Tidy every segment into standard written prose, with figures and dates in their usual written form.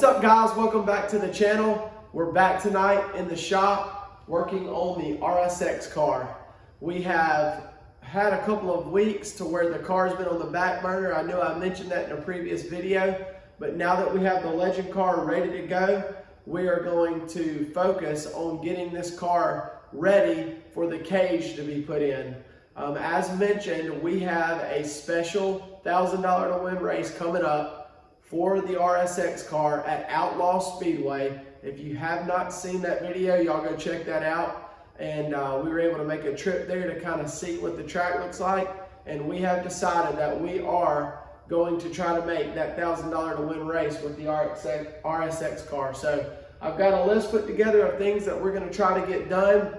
What's up, guys? Welcome back to the channel. We're back tonight in the shop working on the RSX car. We have had a couple of weeks to where the car's been on the back burner. I know I mentioned that in a previous video, but now that we have the Legend car ready to go, we are going to focus on getting this car ready for the cage to be put in. As mentioned, we have a special $1,000 to win race coming up for the RSX car at Outlaw Speedway. If you have not seen that video, y'all go check that out. And we were able to make a trip there to kind of see what the track looks like. And we have decided that we are going to try to make that $1,000 to win race with the RSX car. So I've got a list put together of things that we're going to try to get done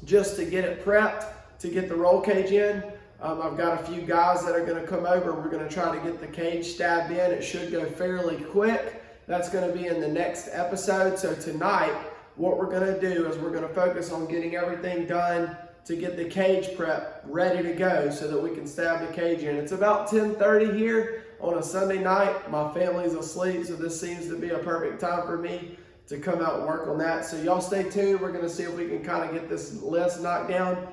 just to get it prepped to get the roll cage in. I've got a few guys that are going to come over. We're going to try to get the cage stabbed in. It should go fairly quick. That's going to be in the next episode. So tonight, what we're going to do is we're going to focus on getting everything done to get the cage prep ready to go so that we can stab the cage in. It's about 10:30 here on a Sunday night. My family's asleep, so this seems to be a perfect time for me to come out and work on that. So y'all stay tuned. We're going to see if we can kind of get this list knocked down.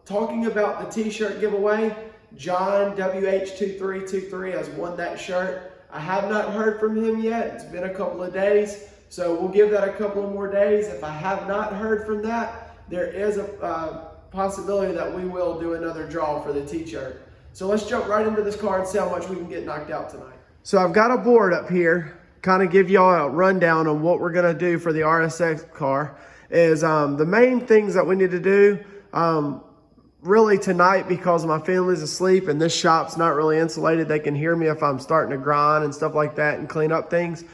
Talking about the t-shirt giveaway, John WH2323 has won that shirt. I have not heard from him yet. It's been a couple of days, so we'll give that a couple of more days. If I have not heard from that, there is a possibility that we will do another draw for the t-shirt. So let's jump right into this car and see how much we can get knocked out tonight. So I've got a board up here, kind of give y'all a rundown on what we're gonna do for the RSX car. Is the main things that we need to do really tonight, because my family's asleep and this shop's not really insulated. They can hear me if I'm starting to grind and stuff like that and clean up things.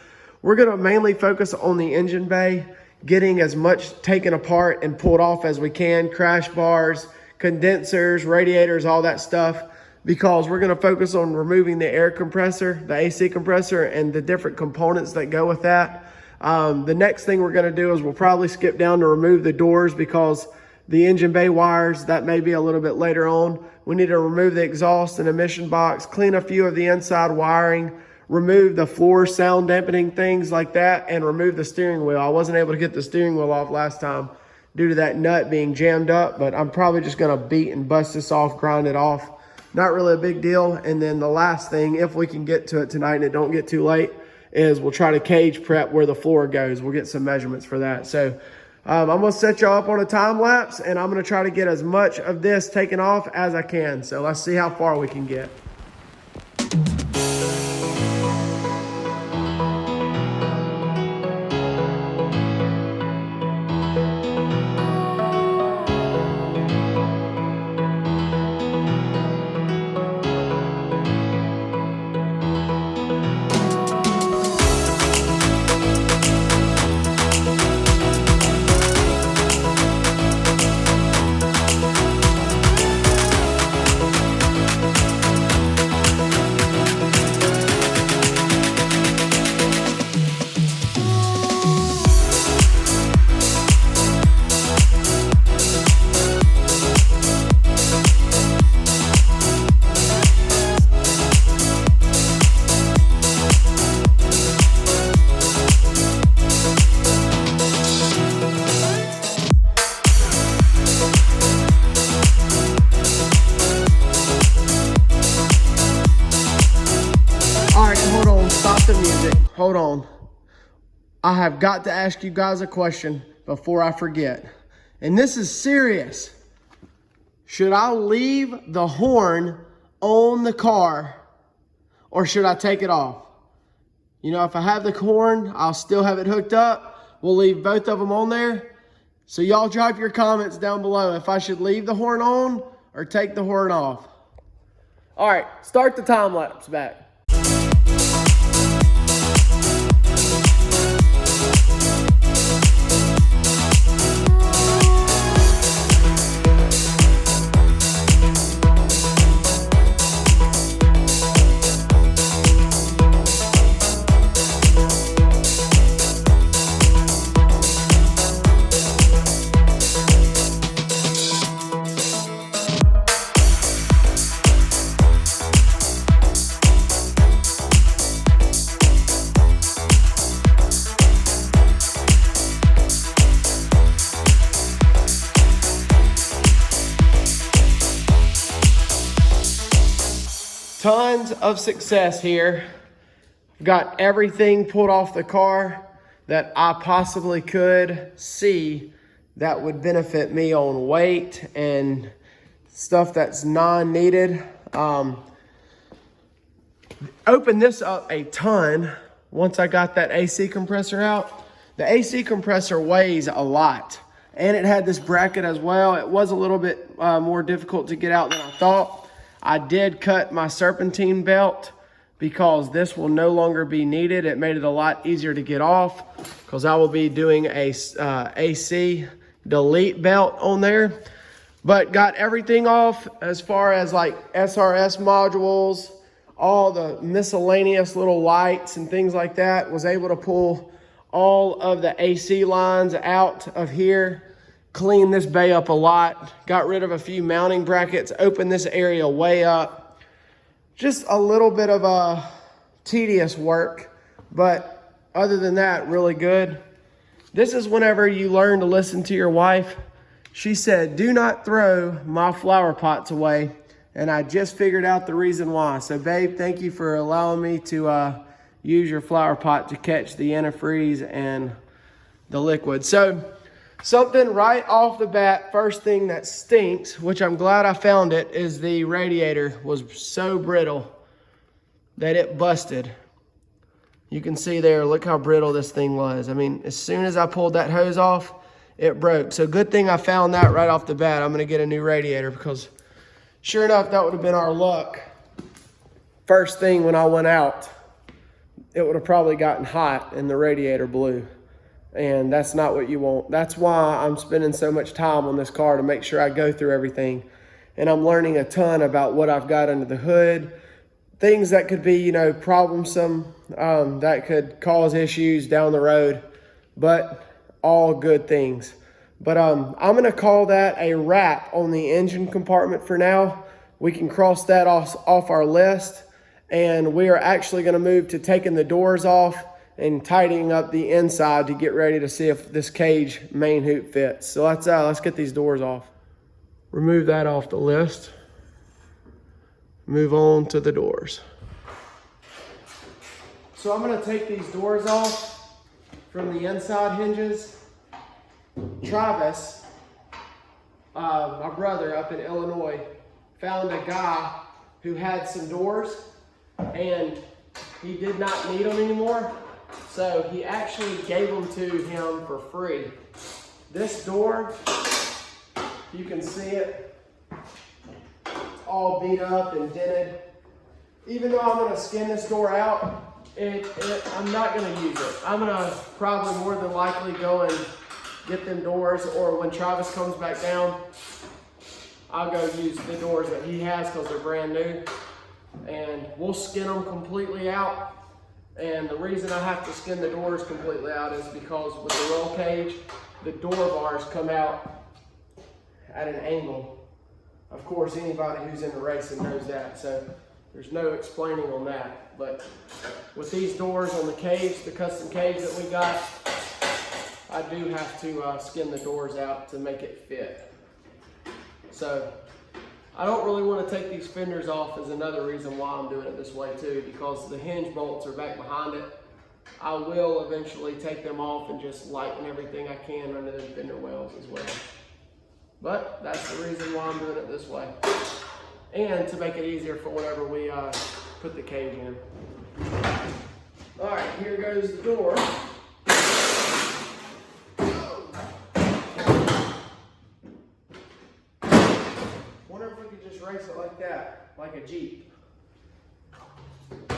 We're going to mainly focus on the engine bay, getting as much taken apart and pulled off as we can, crash bars, condensers, radiators, all that stuff, because we're going to focus on removing the air compressor, the AC compressor, and the different components that go with that. The next thing we're going to do is we'll probably skip down to remove the doors, because the engine bay wires, that may be a little bit later on. We need to remove the exhaust and emission box, clean a few of the inside wiring, remove the floor sound dampening, things like that, and remove the steering wheel. I wasn't able to get the steering wheel off last time due to that nut being jammed up, but I'm probably just gonna beat and bust this off, grind it off. Not really a big deal. And then the last thing, if we can get to it tonight and it don't get too late, is we'll try to cage prep where the floor goes. We'll get some measurements for that. So I'm going to set y'all up on a time lapse, and I'm going to try to get as much of this taken off as I can. So let's see how far we can get. Hold on. I have got to ask you guys a question before I forget. And this is serious. Should I leave the horn on the car, or should I take it off? You know, if I have the horn, I'll still have it hooked up. We'll leave both of them on there. So y'all drop your comments down below if I should leave the horn on or take the horn off. All right, start the time lapse back. tons of success here. I've got everything pulled off the car that I possibly could see that would benefit me on weight and stuff that's non-needed. Opened this up a ton once I got that AC compressor out. The AC compressor weighs a lot, and it had this bracket as well. It was a little bit more difficult to get out than I thought. I did cut my serpentine belt because this will no longer be needed. It made it a lot easier to get off because I will be doing a AC delete belt on there. But got everything off as far as like SRS modules, all the miscellaneous little lights and things like that. Was able to pull all of the AC lines out of here. Clean this bay up a lot, got rid of a few mounting brackets, opened this area way up. Just a little bit of tedious work, but other than that, really good. This is whenever you learn to listen to your wife. She said, do not throw my flower pots away, and I just figured out the reason why. So babe, thank you for allowing me to use your flower pot to catch the antifreeze and the liquid. So, something right off the bat, first thing that stinks, which I'm glad I found it, is the radiator was so brittle that it busted. You can see there, look how brittle this thing was. I mean, as soon as I pulled that hose off, it broke. So good thing I found that right off the bat. I'm gonna get a new radiator because sure enough, that would have been our luck. First thing when I went out, it would have probably gotten hot and the radiator blew. And that's not what you want. That's why I'm spending so much time on this car, to make sure I go through everything. And I'm learning a ton about what I've got under the hood. Things that could be, problemsome, that could cause issues down the road, but all good things. But I'm gonna call that a wrap on the engine compartment for now. We can cross that off our list. And we are actually gonna move to taking the doors off and tidying up the inside to get ready to see if this cage main hoop fits. So let's get these doors off. Remove that off the list. Move on to the doors. So I'm gonna take these doors off from the inside hinges. Travis, my brother up in Illinois, found a guy who had some doors and he did not need them anymore. So he actually gave them to him for free. This door, you can see it, it's all beat up and dented. Even though I'm gonna skin this door out, I'm not gonna use it. I'm gonna probably more than likely go and get them doors, or when Travis comes back down, I'll go use the doors that he has because they're brand new. And we'll skin them completely out. And the reason I have to skin the doors completely out is because with the roll cage, the door bars come out at an angle. Of course, anybody who's into racing knows that, so there's no explaining on that. But with these doors on the cage, the custom cage that we got, I do have to skin the doors out to make it fit. So I don't really want to take these fenders off, is another reason why I'm doing it this way too, because the hinge bolts are back behind it. I will eventually take them off and just lighten everything I can under the fender wells as well. But that's the reason why I'm doing it this way. And to make it easier for whenever we put the cage in. All right, here goes the door. Wonder if we could just race it like that, like a Jeep.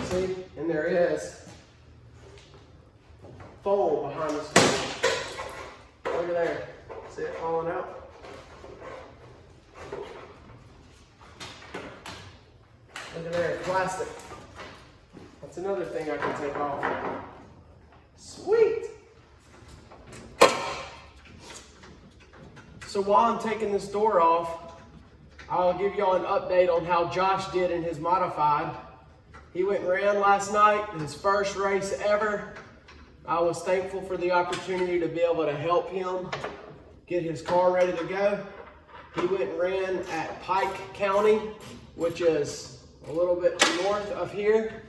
See, and there is foam behind this door. Look at there, see it falling out? Look at there, plastic. That's another thing I can take off. Sweet! So while I'm taking this door off, I'll give y'all an update on how Josh did in his modified. He went and ran last night, his first race ever. I was thankful for the opportunity to be able to help him get his car ready to go. He went and ran at Pike County, which is a little bit north of here,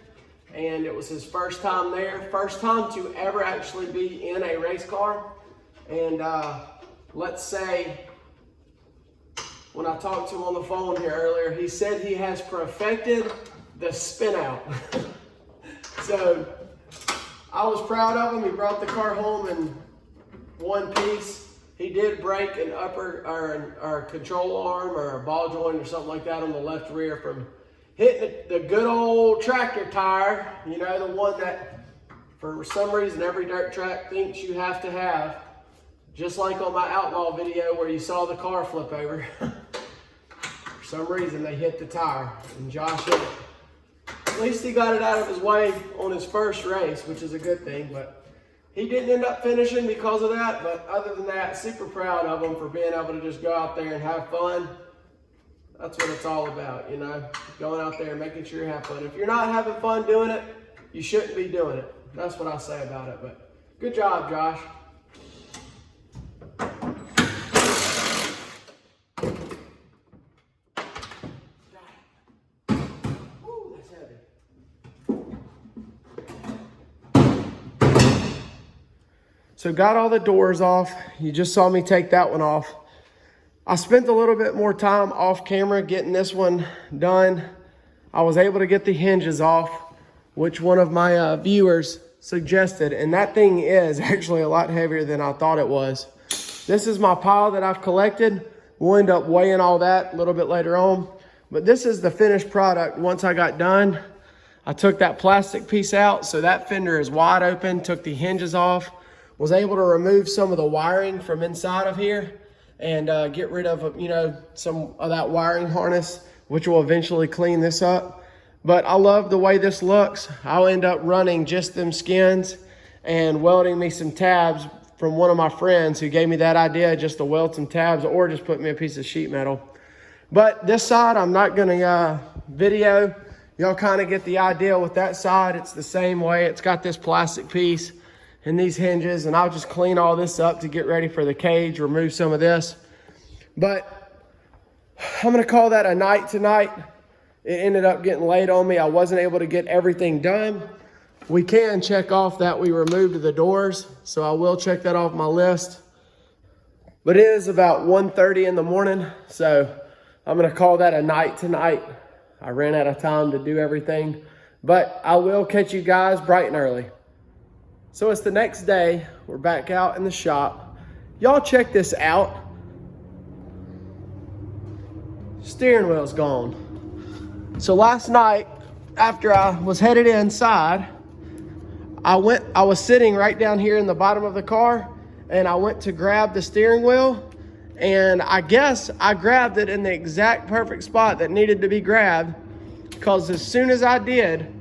and it was his first time there. First time to ever actually be in a race car. And let's say, when I talked to him on the phone here earlier, he said he has perfected the spin out. So I was proud of him. He brought the car home in one piece. He did break an upper or control arm or a ball joint or something like that on the left rear from hitting the good old tractor tire, you know, the one that for some reason every dirt track thinks you have to have, just like on my outlaw video where you saw the car flip over. For some reason they hit the tire and Josh hit it. At least he got it out of his way on his first race, which is a good thing, but he didn't end up finishing because of that. But other than that, super proud of him for being able to just go out there and have fun. That's what it's all about, you know, going out there and making sure you have fun. If you're not having fun doing it, you shouldn't be doing it. That's what I say about it, but good job, Josh. So got all the doors off. You just saw me take that one off. I spent a little bit more time off camera getting this one done. I was able to get the hinges off, which one of my viewers suggested, and that thing is actually a lot heavier than I thought it was. This is my pile that I've collected. We'll end up weighing all that a little bit later on, but this is the finished product. Once I got done, I took that plastic piece out, so that fender is wide open, took the hinges off, was able to remove some of the wiring from inside of here and get rid of, you know, some of that wiring harness, which will eventually clean this up. But I love the way this looks. I'll end up running just them skins and welding me some tabs from one of my friends who gave me that idea, just to weld some tabs or just put me a piece of sheet metal. But this side, I'm not gonna video. Y'all kind of get the idea with that side. It's the same way. It's got this plastic piece and these hinges, and I'll just clean all this up to get ready for the cage, remove some of this. But I'm gonna call that a night tonight. It ended up getting late on me. I wasn't able to get everything done. We can check off that we removed the doors, so I will check that off my list. But it is about 1:30 in the morning, so I'm gonna call that a night tonight. I ran out of time to do everything, but I will catch you guys bright and early. So it's the next day. We're back out in the shop. Y'all check this out. Steering wheel's gone. So last night, after I was headed inside, I was sitting right down here in the bottom of the car, and I went to grab the steering wheel, and I guess I grabbed it in the exact perfect spot that needed to be grabbed, because as soon as I did,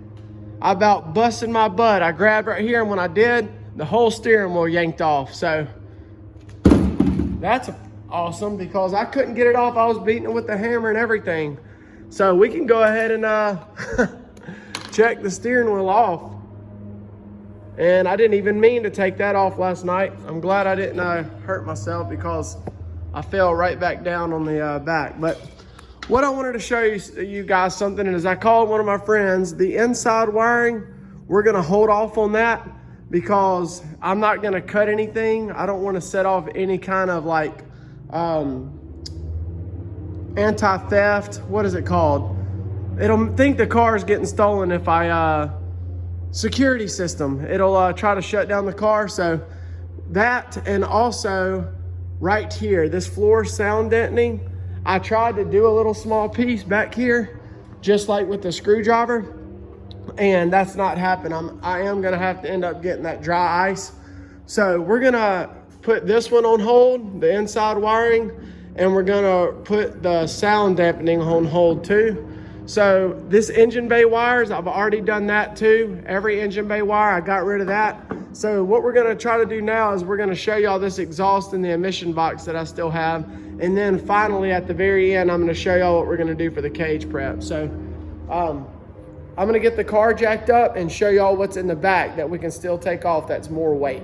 I about busted my butt. I grabbed right here, and when I did, the whole steering wheel yanked off. So that's awesome, because I couldn't get it off. I was beating it with the hammer and everything. So we can go ahead and check the steering wheel off. And I didn't even mean to take that off last night. I'm glad I didn't hurt myself, because I fell right back down on the back. But what I wanted to show you guys something, and as I called one of my friends, the inside wiring, we're gonna hold off on that because I'm not gonna cut anything. I don't wanna set off any kind of like anti-theft, what is it called? It'll think the car is getting stolen if I, security system. It'll try to shut down the car. So that, and also right here, this floor sound deadening, I tried to do a little small piece back here, just like with the screwdriver, and that's not happening. I am gonna have to end up getting that dry ice. So we're gonna put this one on hold, the inside wiring, and we're gonna put the sound dampening on hold too. So this engine bay wires, I've already done that too. Every engine bay wire, I got rid of that. So what we're gonna try to do now is we're gonna show y'all this exhaust in the emission box that I still have. And then finally at the very end, I'm gonna show y'all what we're gonna do for the cage prep. So I'm gonna get the car jacked up and show y'all what's in the back that we can still take off that's more weight.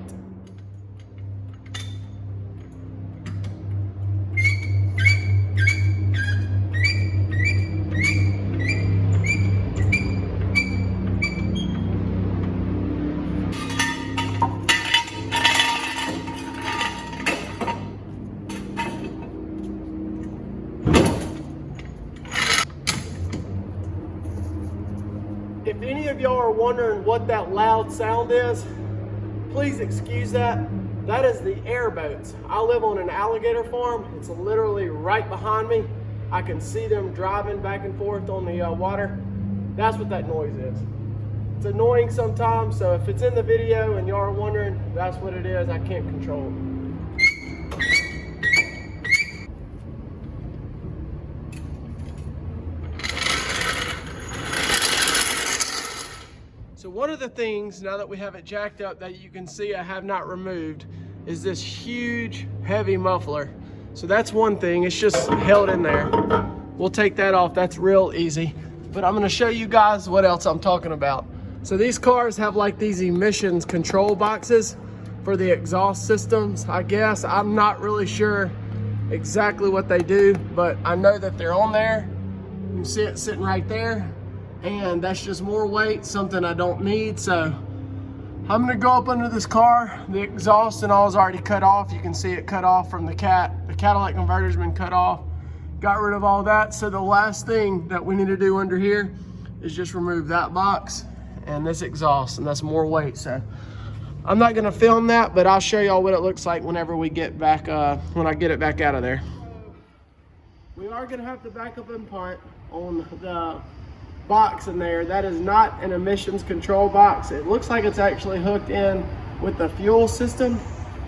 if any of y'all are wondering what that loud sound is, please excuse that. That is the airboats. I live on an alligator farm. It's literally right behind me. I can see them driving back and forth on the water. That's what that noise is. It's annoying sometimes, so if it's in the video and y'all are wondering, that's what it is. I can't control it. So one of the things, now that we have it jacked up, that you can see I have not removed is this huge, heavy muffler. So that's one thing, it's just held in there. We'll take that off, that's real easy. But I'm gonna show you guys what else I'm talking about. So these cars have like these emissions control boxes for the exhaust systems, I guess. I'm not really sure exactly what they do, but I know that they're on there. You can see it sitting right there. And that's just more weight, something I don't need. So I'm gonna go up under this car. The exhaust and all is already cut off. You can see it cut off from the catalytic converter's been cut off. Got rid of all that. So the last thing that we need to do under here is just remove that box and this exhaust, and that's more weight. So I'm not gonna film that, but I'll show y'all what it looks like whenever we get back, when I get it back out of there. We are gonna have to back up and punt on the box in there. That is not an emissions control box. It looks like it's actually hooked in with the fuel system,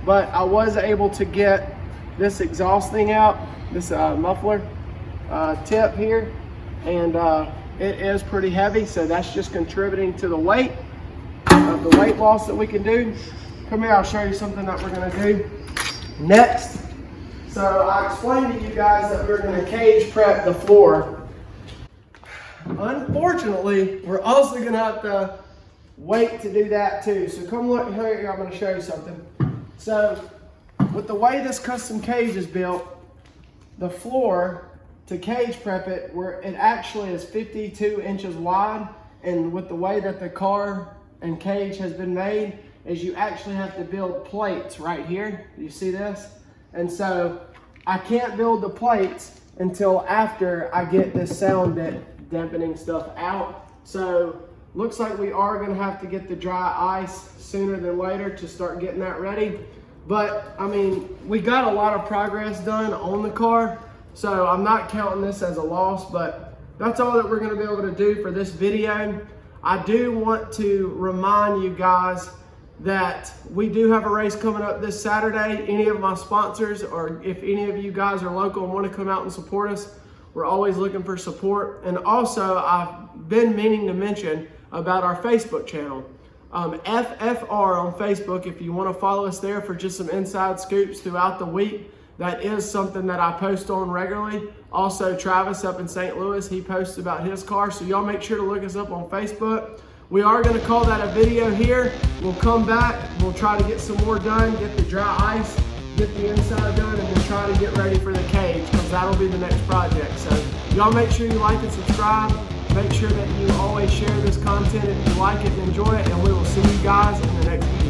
but I was able to get this exhaust thing out, this muffler tip here, and it is pretty heavy, so that's just contributing to the weight of the weight loss that we can do. Come here, I'll show you something that we're gonna do next. So I explained to you guys that we're gonna cage prep the floor. Unfortunately, we're also gonna have to wait to do that too. So come look here, I'm gonna show you something. So with the way this custom cage is built, the floor to cage prep it, where it actually is 52 inches wide, and with the way that the car and cage has been made, is you actually have to build plates right here. You see this? And so I can't build the plates until after I get this sound dampening stuff out. So looks like we are gonna have to get the dry ice sooner than later to start getting that ready. But I mean, we got a lot of progress done on the car, so I'm not counting this as a loss, but that's all that we're gonna be able to do for this video. I do want to remind you guys that we do have a race coming up this Saturday. Any of my sponsors, or if any of you guys are local and want to come out and support us, we're always looking for support. And also, I've been meaning to mention about our Facebook channel. FFR on Facebook, if you want to follow us there for just some inside scoops throughout the week. That is something that I post on regularly. Also, Travis up in St. Louis, he posts about his car. So y'all make sure to look us up on Facebook. We are going to call that a video here. We'll come back, we'll try to get some more done, get the dry ice, get the inside done, and then try to get ready for the cage, because that'll be the next project. So y'all make sure you like and subscribe. Make sure that you always share this content if you like it and enjoy it, and we will see you guys in the next video.